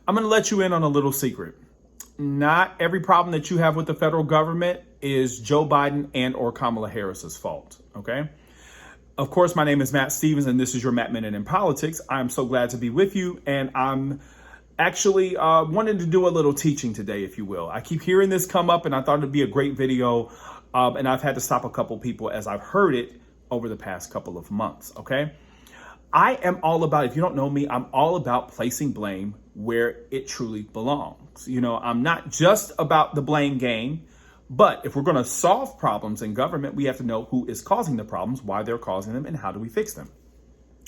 I'm going to let you in on a little secret. Not every problem that you have with the federal government is Joe Biden and or Kamala Harris's fault. Okay. Of course, my name is Matt Stevens, and this is your Matt Minute in Politics. I'm so glad to be with you, and I'm actually wanted to do a little teaching today, if you will. I keep hearing this come up, and I thought it'd be a great video, and I've had to stop a couple people as I've heard it over the past couple of months, okay? I am all about, if you don't know me, I'm all about placing blame where it truly belongs. You know, I'm not just about the blame game, but if we're going to solve problems in government, we have to know who is causing the problems, why they're causing them, and how do we fix them.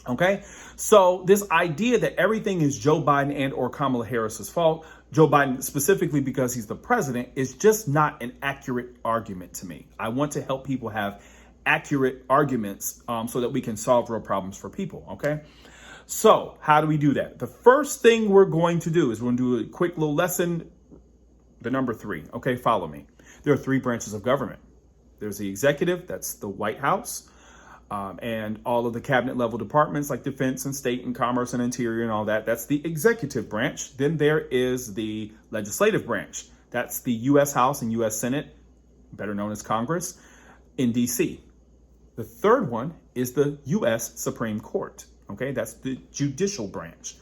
Okay, so this idea that everything is Joe Biden and or Kamala Harris's fault, Joe Biden specifically because he's the president, is just not an accurate argument to me. I want to help people have accurate arguments so that we can solve real problems for people. Okay, so how do we do that? The first thing we're going to do is we're going to do a quick little lesson. The number 3. Okay, follow me. There are 3 branches of government. There's the executive, that's the White House. And all of the cabinet level departments like defense and state and commerce and interior and all that. That's the executive branch. Then there is the legislative branch. That's the U.S. House and U.S. Senate, better known as Congress, in D.C. The third one is the U.S. Supreme Court. Okay, that's the judicial branch,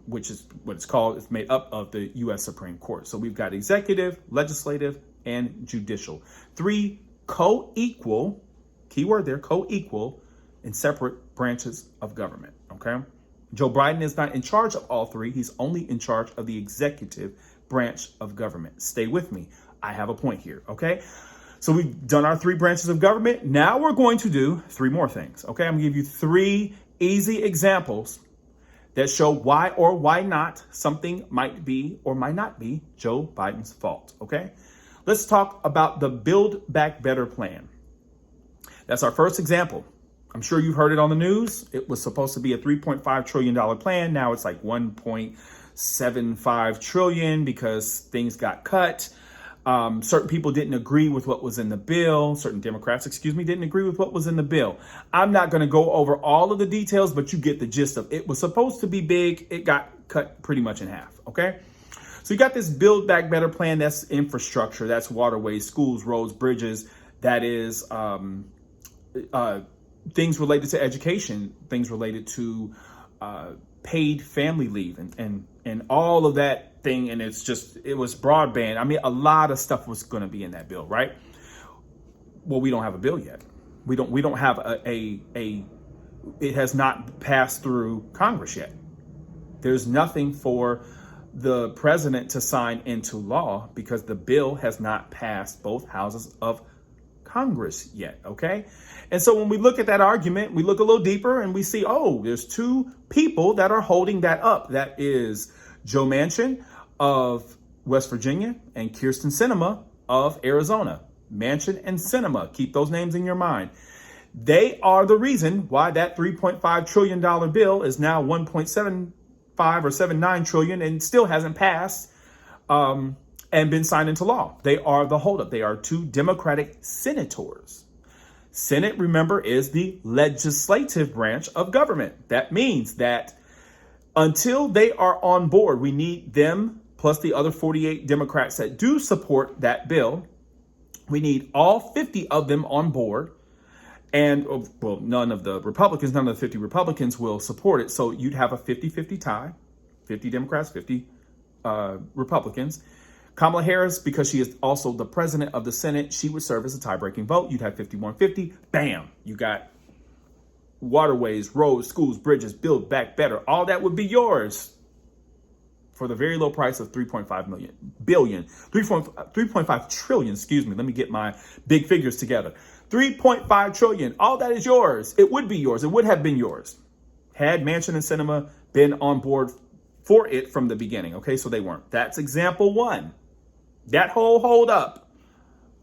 which is what it's called. It's made up of the U.S. Supreme Court. So we've got executive, legislative, and judicial. 3 co-equal, keyword there, co-equal and separate branches of government, okay? Joe Biden is not in charge of all 3. He's only in charge of the executive branch of government. Stay with me. I have a point here, okay? So we've done our 3 branches of government. Now we're going to do 3 more things, okay? I'm gonna give you 3 easy examples that show why or why not something might be or might not be Joe Biden's fault, okay? Let's talk about the Build Back Better plan. That's our first example. I'm sure you've heard it on the news. It was supposed to be a $3.5 trillion plan. Now it's like $1.75 trillion because things got cut. Certain people didn't agree with what was in the bill. Certain Democrats, didn't agree with what was in the bill. I'm not going to go over all of the details, but you get the gist of it. It was supposed to be big. It got cut pretty much in half. Okay. So you got this Build Back Better plan. That's infrastructure. That's waterways, schools, roads, bridges. That is things related to education, things related to paid family leave and all of that thing. And it was broadband. I mean, a lot of stuff was going to be in that bill, right? Well, we don't have a bill yet. We don't have it has not passed through Congress yet. There's nothing for the president to sign into law because the bill has not passed both houses of Congress yet, okay? And so when we look at that argument, we look a little deeper and we see, oh, there's 2 people that are holding that up. That is Joe Manchin of West Virginia and Kyrsten Sinema of Arizona. Manchin and Sinema, keep those names in your mind. They are the reason why that $3.5 trillion bill is now 1.75 or 79 trillion and still hasn't passed and been signed into law. They are the holdup. They are 2 Democratic senators. Senate, remember, is the legislative branch of government. That means that until they are on board, we need them plus the other 48 Democrats that do support that bill. We need all 50 of them on board. And, well, none of the 50 Republicans will support it. So you'd have a 50-50 tie, 50 Democrats, 50 Republicans. Kamala Harris, because she is also the president of the Senate, she would serve as a tie-breaking vote. You'd have 51-50. Bam. You got waterways, roads, schools, bridges, Build Back Better. All that would be yours for the very low price of 3.5 trillion, Let me get my big figures together. 3.5 trillion. All that is yours. It would be yours. It would have been yours had Manchin and Sinema been on board for it from the beginning. Okay, so they weren't. That's example 1. That whole hold up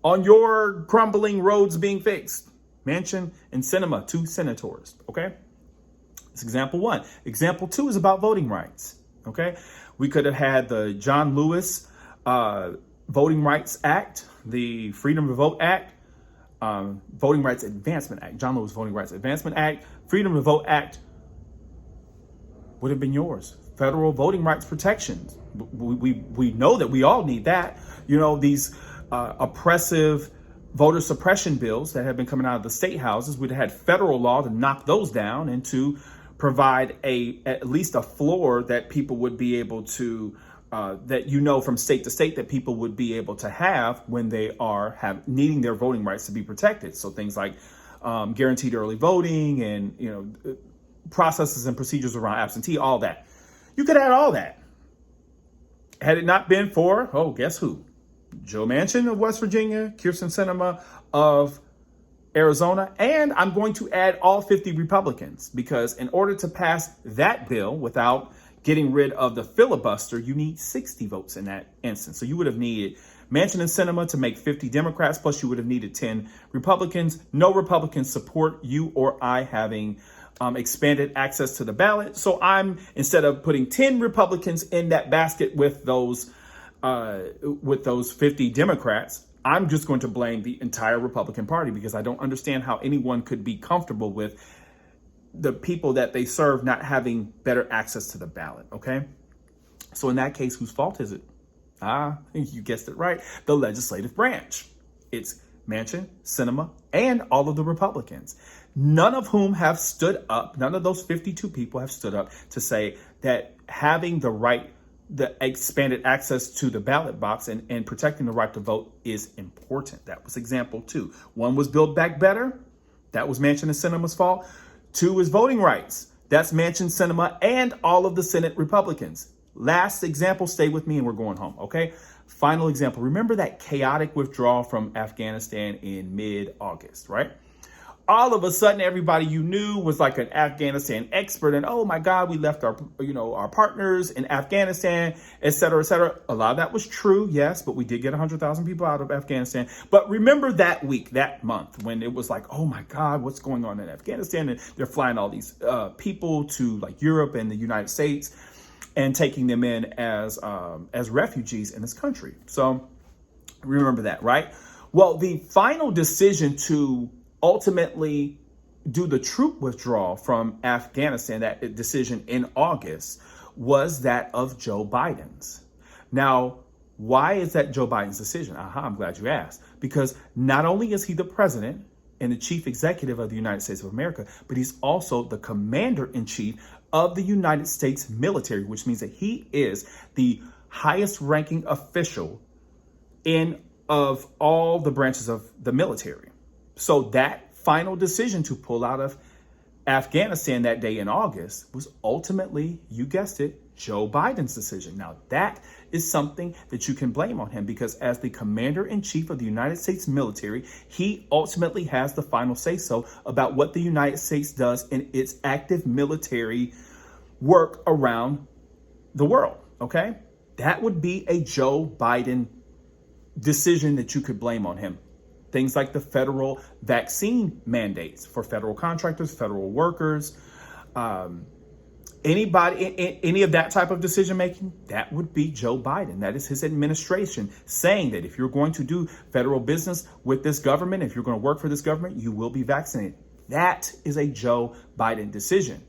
on your crumbling roads being fixed. Manchin and Sinema, 2 senators. Okay, that's example 1. Example 2 is about voting rights. Okay, we could have had the John Lewis Voting Rights Act, the Freedom to Vote Act, Voting Rights Advancement Act, John Lewis Voting Rights Advancement Act, Freedom to Vote Act would have been yours federal voting rights protections. We know that we all need that. These oppressive voter suppression bills that have been coming out of the state houses, we'd had federal law to knock those down and to provide at least a floor that people would be able to, from state to state, that people would be able to have when they are needing their voting rights to be protected. So things like guaranteed early voting and, processes and procedures around absentee, all that. You could add all that. Had it not been for, guess who? Joe Manchin of West Virginia, Kyrsten Sinema of Arizona, and I'm going to add all 50 Republicans, because in order to pass that bill without getting rid of the filibuster, you need 60 votes in that instance. So you would have needed Manchin and Sinema to make 50 Democrats, plus you would have needed 10 Republicans. No Republicans support you or I having expanded access to the ballot. So instead of putting 10 Republicans in that basket with those 50 Democrats, I'm just going to blame the entire Republican Party, because I don't understand how anyone could be comfortable with the people that they serve not having better access to the ballot. Okay. So in that case, whose fault is it? You guessed it right. The legislative branch. It's Manchin, Sinema, and all of the Republicans, none of whom have stood up. None of those 52 people have stood up to say that having the expanded access to the ballot box and protecting the right to vote is important. That was example 2. 1 was Build Back Better. That was Manchin and Sinema's fault. 2 is voting rights. That's Manchin, Sinema, and all of the Senate Republicans. Last example, stay with me and we're going home, okay? Final example. Remember that chaotic withdrawal from Afghanistan in mid-August, right? All of a sudden, everybody you knew was like an Afghanistan expert, and oh my God, we left our partners in Afghanistan, et cetera, et cetera. A lot of that was true, yes, but we did get 100,000 people out of Afghanistan. But remember that week, that month, when it was like, oh my God, what's going on in Afghanistan? And they're flying all these people to like Europe and the United States and taking them in as refugees in this country. So remember that, right? Well, the final decision to ultimately do the troop withdrawal from Afghanistan, that decision in August, was that of Joe Biden's. Now, why is that Joe Biden's decision? I'm glad you asked. Because not only is he the president and the chief executive of the United States of America, but he's also the commander-in-chief of the United States military, which means that he is the highest ranking official of all the branches of the military. So that final decision to pull out of Afghanistan that day in August was ultimately, you guessed it, Joe Biden's decision. Now, that is something that you can blame on him, because as the commander-in-chief of the United States military, he ultimately has the final say-so about what the United States does in its active military work around the world, okay? That would be a Joe Biden decision that you could blame on him. Things like the federal vaccine mandates for federal contractors, federal workers, any of that type of decision making, that would be Joe Biden. That is his administration saying that if you're going to do federal business with this government, if you're going to work for this government, you will be vaccinated. That is a Joe Biden decision.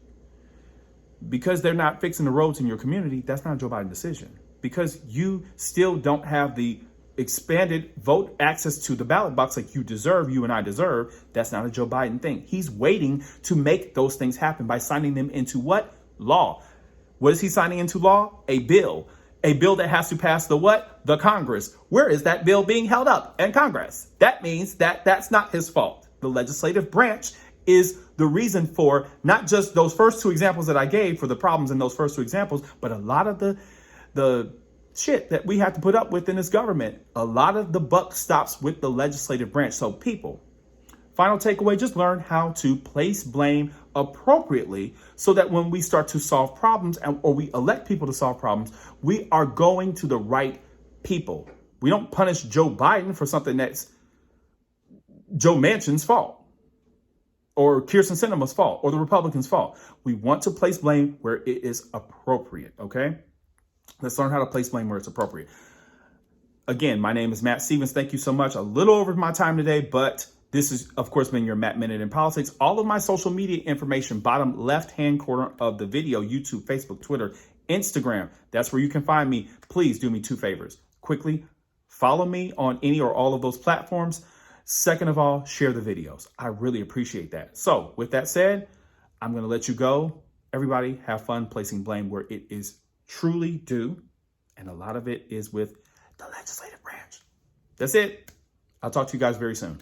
Because they're not fixing the roads in your community, that's not a Joe Biden decision. Because you still don't have the expanded vote access to the ballot box like you deserve, you and I deserve, that's not a Joe Biden thing. He's waiting to make those things happen by signing them into what? Law. What is he signing into law? A bill. A bill that has to pass the what? The Congress. Where is that bill being held up in Congress? That means that that's not his fault. The legislative branch is the reason for not just those first 2 examples that I gave for the problems in those first 2 examples, but a lot of the shit that we have to put up with in this government. A lot of the buck stops with the legislative branch. So people, final takeaway, just learn how to place blame appropriately so that when we start to solve problems or we elect people to solve problems, we are going to the right people. We don't punish Joe Biden for something that's Joe Manchin's fault or Kyrsten Sinema's fault or the Republicans' fault. We want to place blame where it is appropriate, okay? Let's learn how to place blame where it's appropriate. Again, my name is Matt Stevens. Thank you so much. A little over my time today, but this has, of course, been your Matt Minute in Politics. All of my social media information, bottom left-hand corner of the video, YouTube, Facebook, Twitter, Instagram, that's where you can find me. Please do me two favors. Quickly, follow me on any or all of those platforms. Second of all, share the videos. I really appreciate that. So with that said, I'm going to let you go. Everybody have fun placing blame where it is truly due. And a lot of it is with the legislative branch. That's it. I'll talk to you guys very soon.